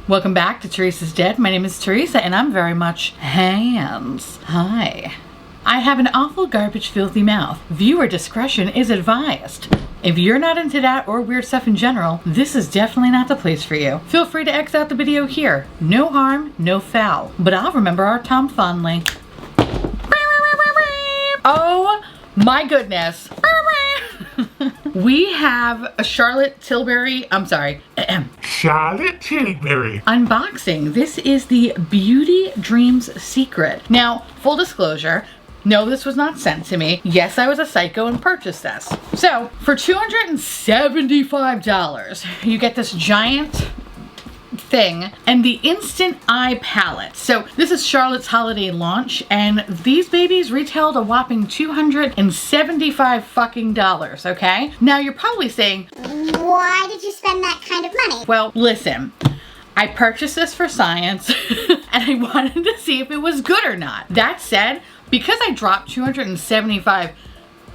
Welcome back to Teresa's Dead. My name is Theresa and I'm very much hands. Hi. I have an awful garbage filthy mouth. Viewer discretion is advised. If you're not into that or weird stuff in general, this is definitely not the place for you. Feel free to X out the video here. No harm, no foul. But I'll remember our Tom fondly. Oh my goodness. We have a Charlotte Tilbury unboxing. This is the Beauty Dreams Secret. Now, full disclosure, no, this was not sent to me. Yes, I was a psycho and purchased this. So, for $275, you get this giant thing and the Instant Eye palette. So this is Charlotte's holiday launch and these babies retailed a whopping $275 fucking dollars, okay? Now you're probably saying, why did you spend that kind of money? Well, listen, I purchased this for science and I wanted to see if it was good or not. That said, because I dropped $275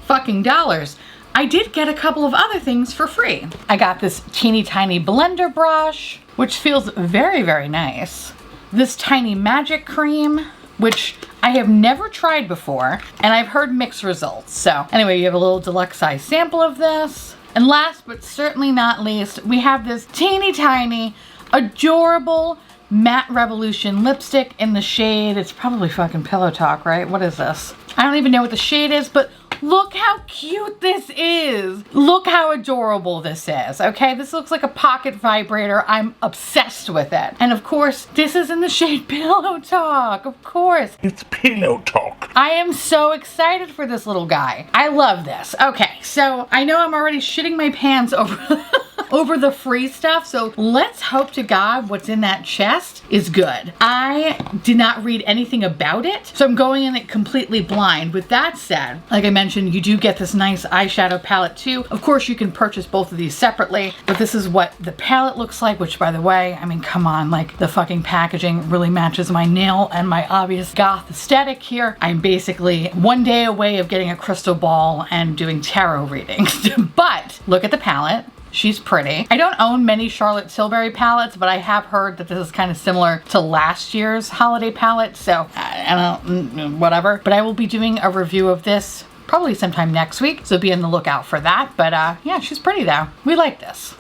fucking dollars, I did get a couple of other things for free. I got this teeny tiny blender brush, which feels very, very nice. This tiny magic cream, which I have never tried before, and I've heard mixed results. So anyway, you have a little deluxe size sample of this. And last but certainly not least, we have this teeny tiny, adorable Matte Revolution lipstick in the shade. It's probably fucking Pillow Talk, right? What is this? I don't even know what the shade is, but look how cute this is. Look how adorable this is, okay? This looks like a pocket vibrator. I'm obsessed with it. And of course, this is in the shade Pillow Talk, of course. It's Pillow Talk. I am so excited for this little guy. I love this. Okay, so I know I'm already shitting my pants over over the free stuff, so let's hope to God what's in that chest is good. I did not read anything about it, so I'm going in it completely blind. With that said, like I mentioned, you do get this nice eyeshadow palette too. Of course, you can purchase both of these separately, but this is what the palette looks like, which by the way, I mean, come on, like the fucking packaging really matches my nail and my obvious goth aesthetic here. I'm basically one day away of getting a crystal ball and doing tarot readings, but look at the palette. She's pretty. I don't own many Charlotte Tilbury palettes, but I have heard that this is kind of similar to last year's holiday palette, so I don't, whatever. But I will be doing a review of this probably sometime next week, so be on the lookout for that. But yeah, she's pretty though. We like this.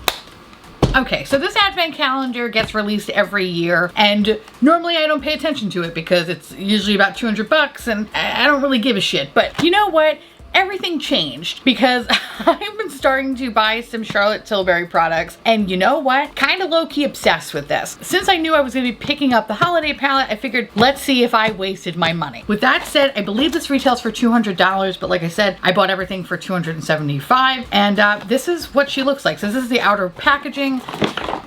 Okay, so this advent calendar gets released every year, and normally I don't pay attention to it because it's usually about 200 bucks and I don't really give a shit. But you know what? Everything changed because I've been starting to buy some Charlotte Tilbury products, and you know what? Kind of low-key obsessed with this. Since I knew I was going to be picking up the holiday palette, I figured let's see if I wasted my money. With that said, I believe this retails for $200, but like I said, I bought everything for $275, and this is what she looks like. So this is the outer packaging.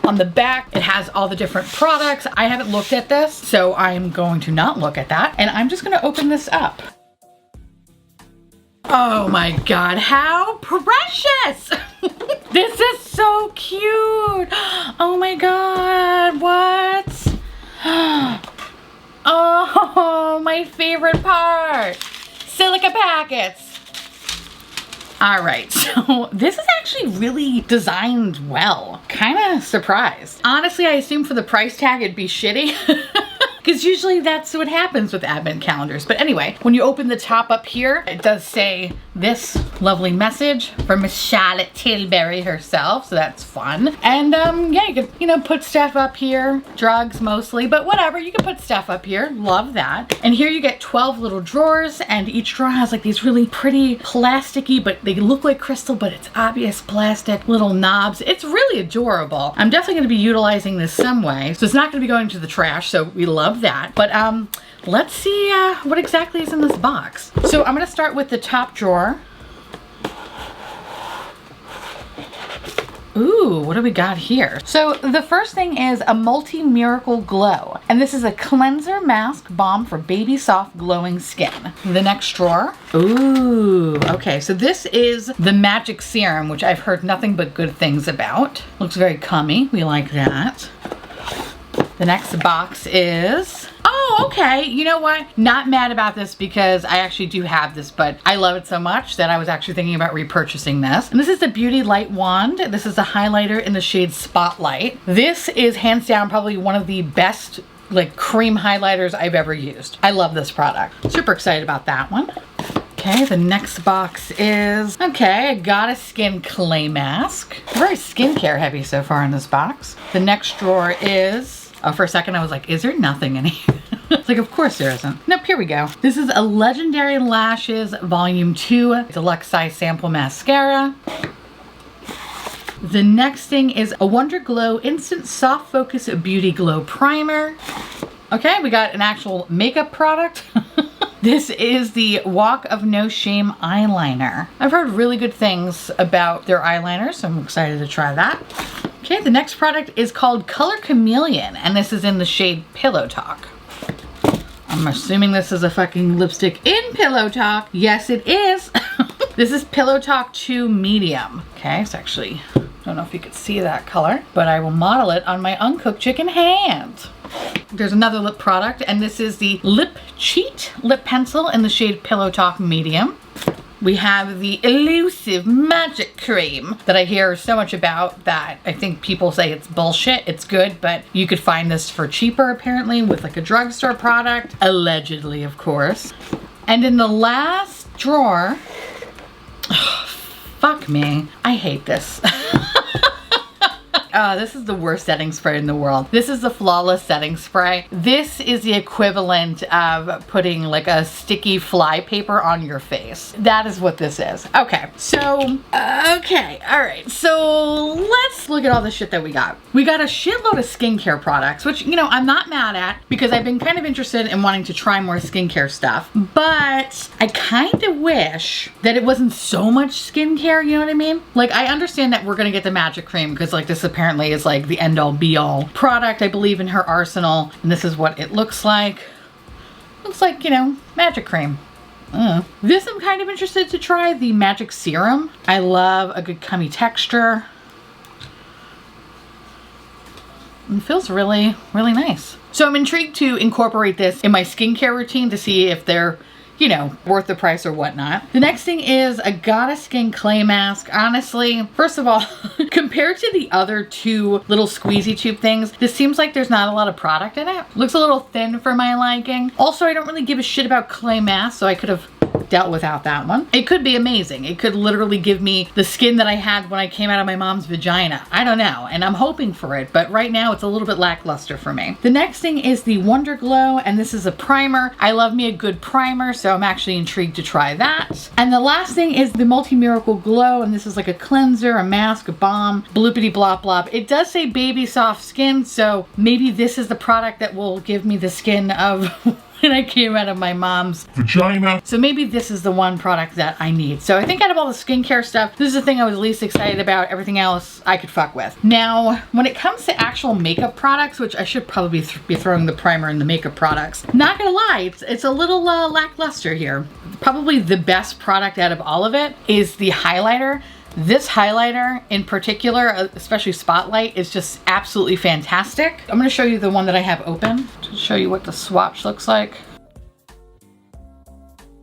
On the back, it has all the different products. I haven't looked at this, so I'm going to not look at that, and I'm just going to open this up. Oh my God, how precious! This is so cute. Oh my God, what? Oh, my favorite part. Silica packets. All right, so this is actually really designed well. Kind of surprised. Honestly, I assumed for the price tag it'd be shitty. Because usually that's what happens with advent calendars. But anyway, when you open the top up here, it does say this lovely message from Miss Charlotte Tilbury herself. So that's fun. And yeah, you can, put stuff up here. Drugs mostly, but whatever. You can put stuff up here. Love that. And here you get 12 little drawers, and each drawer has like these really pretty plasticky, but they look like crystal, but it's obvious plastic little knobs. It's really adorable. I'm definitely going to be utilizing this some way. So it's not going to be going to the trash. So we love that. But let's see what exactly is in this box. So I'm going to start with the top drawer. Ooh, what do we got here? So the first thing is a Multi-Miracle Glow. And this is a cleanser mask balm for baby soft glowing skin. The next drawer. Ooh, okay. So this is the Magic Serum, which I've heard nothing but good things about. Looks very cummy. We like that. The next box is, oh, Oh, okay. You know what? Not mad about this because I actually do have this, but I love it so much that I was actually thinking about repurchasing this. And this is the Beauty Light Wand. This is a highlighter in the shade Spotlight. This is hands down probably one of the best like cream highlighters I've ever used. I love this product. Super excited about that one. Okay, the next box is, okay, I got a skin clay mask. Very skincare heavy so far in this box. The next drawer is, oh, for a second I was like, is there nothing in here? It's like, of course there isn't. Nope, here we go. This is a Legendary Lashes Volume 2 Deluxe Size Sample Mascara. The next thing is a Wonder Glow Instant Soft Focus Beauty Glow Primer. Okay, we got an actual makeup product. This is the Walk of No Shame eyeliner. I've heard really good things about their eyeliner, so I'm excited to try that. Okay, the next product is called Color Chameleon, and this is in the shade Pillow Talk. I'm assuming this is a fucking lipstick in Pillow Talk. Yes, it is. This is Pillow Talk 2 Medium. Okay, it's actually, I don't know if you could see that color, but I will model it on my uncooked chicken hand. There's another lip product, and this is the Lip Cheat Lip Pencil in the shade Pillow Talk Medium. We have the elusive magic cream that I hear so much about that I think people say it's bullshit. It's good, but you could find this for cheaper apparently with like a drugstore product. Allegedly, of course. And in the last drawer, oh, fuck me, I hate this. This is the worst setting spray in the world. This is the Flawless Setting Spray. This is the equivalent of putting like a sticky fly paper on your face. That is what this is. Okay, so, okay, all right. So let's look at all the shit that we got. We got a shitload of skincare products, which, you know, I'm not mad at because I've been kind of interested in wanting to try more skincare stuff, but I kind of wish that it wasn't so much skincare, you know what I mean? Like, I understand that we're gonna get the magic cream because like this apparently is like the end all be all product, I believe, in her arsenal. And this is what it looks like. Looks like, you know, magic cream. This I'm kind of interested to try, the magic serum. I love a good cummy texture. It feels really, really nice. So I'm intrigued to incorporate this in my skincare routine to see if they're, you know, worth the price or whatnot. The next thing is a Goddess Skin Clay Mask. Honestly, first of all, compared to the other two little squeezy tube things, this seems like there's not a lot of product in it. Looks a little thin for my liking. Also, I don't really give a shit about clay masks, so I could have dealt without that one. It could be amazing. It could literally give me the skin that I had when I came out of my mom's vagina. I don't know, and I'm hoping for it, but right now it's a little bit lackluster for me. The next thing is the Wonder Glow, and this is a primer. I love me a good primer, so I'm actually intrigued to try that. And the last thing is the Multi Miracle Glow, and this is like a cleanser, a mask, a balm, bloopity blop blop. It does say baby soft skin, so maybe this is the product that will give me the skin of when I came out of my mom's vagina. So maybe this is the one product that I need. So I think out of all the skincare stuff, this is the thing I was least excited about. Everything else I could fuck with. Now, when it comes to actual makeup products, which I should probably be throwing the primer in the makeup products, not gonna lie, it's a little lackluster here. Probably the best product out of all of it is the highlighter. This highlighter in particular, especially Spotlight, is just absolutely fantastic. I'm gonna show you the one that I have open to show you what the swatch looks like.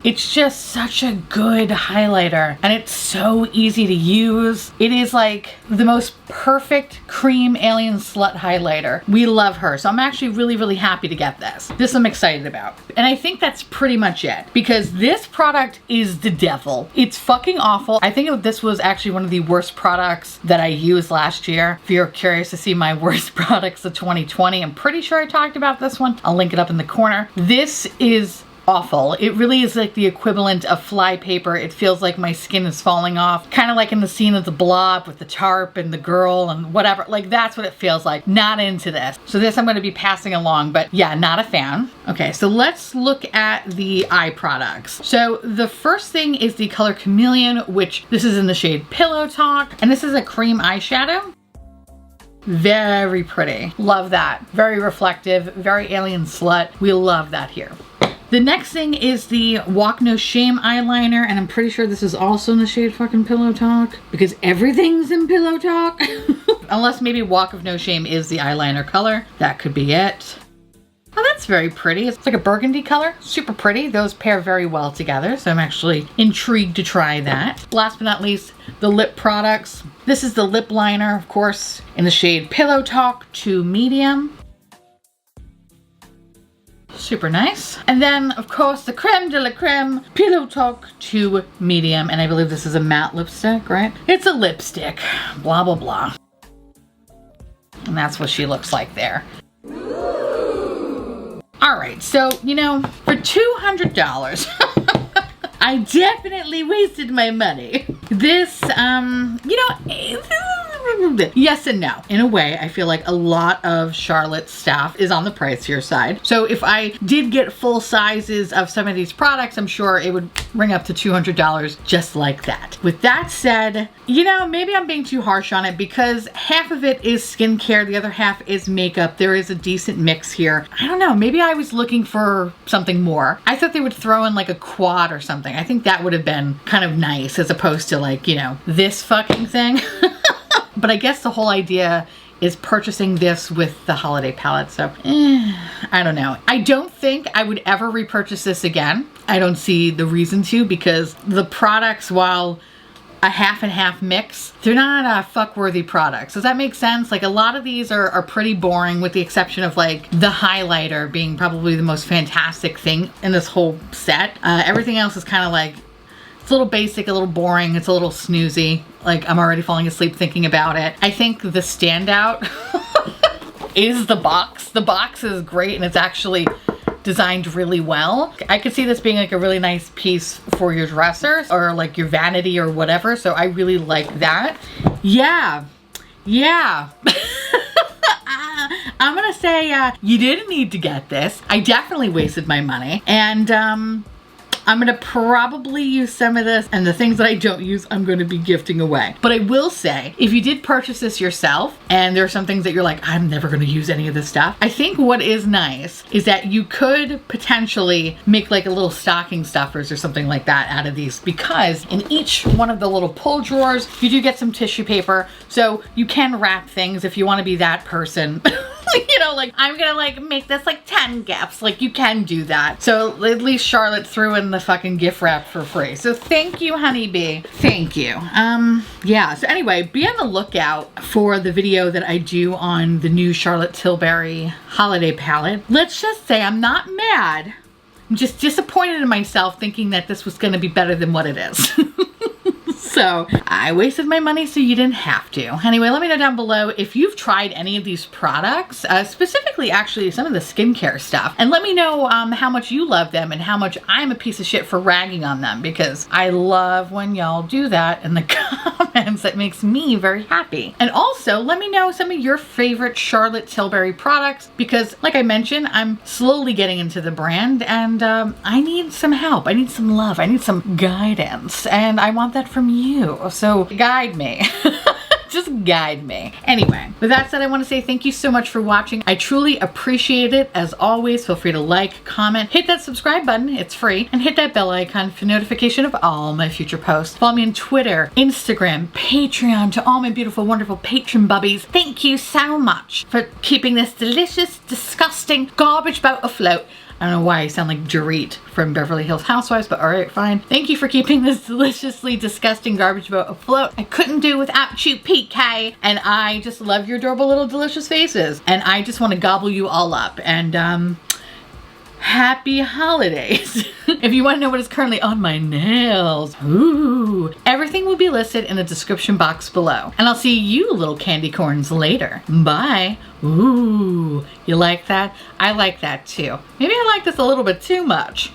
It's just such a good highlighter and it's so easy to use. It is like the most perfect cream alien slut highlighter. We love her. So I'm actually really, really happy to get this. This I'm excited about. And I think that's pretty much it because this product is the devil. It's fucking awful. I think this was actually one of the worst products that I used last year. If you're curious to see my worst products of 2020, I'm pretty sure I talked about this one. I'll link it up in the corner. This is awful. It really is like the equivalent of fly paper. It feels like my skin is falling off. Kind of like in the scene of The Blob with the tarp and the girl and whatever. Like that's what it feels like. Not into this. So this I'm going to be passing along, but yeah, not a fan. Okay, so let's look at the eye products. So the first thing is the Color Chameleon, which this is in the shade Pillow Talk. And this is a cream eyeshadow. Very pretty. Love that. Very reflective, very alien slut. We love that here. The next thing is the Walk No Shame eyeliner, and I'm pretty sure this is also in the shade fucking Pillow Talk, because everything's in Pillow Talk. Unless maybe Walk of No Shame is the eyeliner color. That could be it. Oh, that's very pretty. It's like a burgundy color. Super pretty. Those pair very well together, so I'm actually intrigued to try that. Last but not least, the lip products. This is the lip liner, of course, in the shade Pillow Talk 2 Medium. Super nice. And then, of course, the creme de la creme Pillow Talk 2 Medium. And I believe this is a matte lipstick, right? It's a lipstick. Blah, blah, blah. And that's what she looks like there. All right, so, you know, for $200, I definitely wasted my money. This, you know, yes and no. In a way, I feel like a lot of Charlotte's stuff is on the pricier side. So if I did get full sizes of some of these products, I'm sure it would ring up to $200 just like that. With that said, you know, maybe I'm being too harsh on it because half of it is skincare, the other half is makeup. There is a decent mix here. I don't know, maybe I was looking for something more. I thought they would throw in like a quad or something. I think that would have been kind of nice as opposed to like, you know, this fucking thing. But I guess the whole idea is purchasing this with the holiday palette. So, I don't know. I don't think I would ever repurchase this again. I don't see the reason to because the products, while a half and half mix, they're not fuck-worthy products. Does that make sense? Like a lot of these are pretty boring with the exception of like the highlighter being probably the most fantastic thing in this whole set. Everything else is kind of like, it's a little basic, a little boring, it's a little snoozy. Like I'm already falling asleep thinking about it. I think the standout is the box. The box is great and it's actually designed really well. I could see this being like a really nice piece for your dresser or like your vanity or whatever. So I really like that. Yeah. I'm gonna say you didn't need to get this. I definitely wasted my money. And I'm gonna probably use some of this, and the things that I don't use, I'm gonna be gifting away. But I will say, if you did purchase this yourself, and there are some things that you're like, I'm never gonna use any of this stuff, I think what is nice is that you could potentially make like a little stocking stuffers or something like that out of these, because in each one of the little pull drawers, you do get some tissue paper, so you can wrap things if you wanna be that person. You know, like, I'm gonna like make this like 10 gifts. Like, you can do that. So at least Charlotte threw in the fucking gift wrap for free. So thank you, honeybee. Thank you. Yeah, so anyway, be on the lookout for the video that I do on the new Charlotte Tilbury holiday palette. Let's just say I'm not mad. I'm just disappointed in myself thinking that this was gonna be better than what it is. So I wasted my money so you didn't have to. Anyway, let me know down below if you've tried any of these products, specifically actually some of the skincare stuff, and let me know how much you love them and how much I'm a piece of shit for ragging on them, because I love when y'all do that in the comments. That makes me very happy. And also let me know some of your favorite Charlotte Tilbury products, because like I mentioned, I'm slowly getting into the brand and I need some help. I need some love. I need some guidance, and I want that from you. So guide me. Just guide me. Anyway, with that said, I want to say thank you so much for watching. I truly appreciate it. As always, feel free to like, comment, hit that subscribe button, it's free, and hit that bell icon for notification of all my future posts. Follow me on Twitter, Instagram, Patreon. To all my beautiful, wonderful patron bubbies, thank you so much for keeping this delicious, disgusting garbage boat afloat. I don't know why I sound like Dorit from Beverly Hills Housewives, but all right, fine. Thank you for keeping this deliciously disgusting garbage boat afloat. I couldn't do without you, PK. And I just love your adorable little delicious faces. And I just want to gobble you all up. And happy holidays. If you want to know what is currently on my nails, ooh, everything will be listed in the description box below. And I'll see you little candy corns later. Bye. Ooh, you like that? I like that too. Maybe I like this a little bit too much.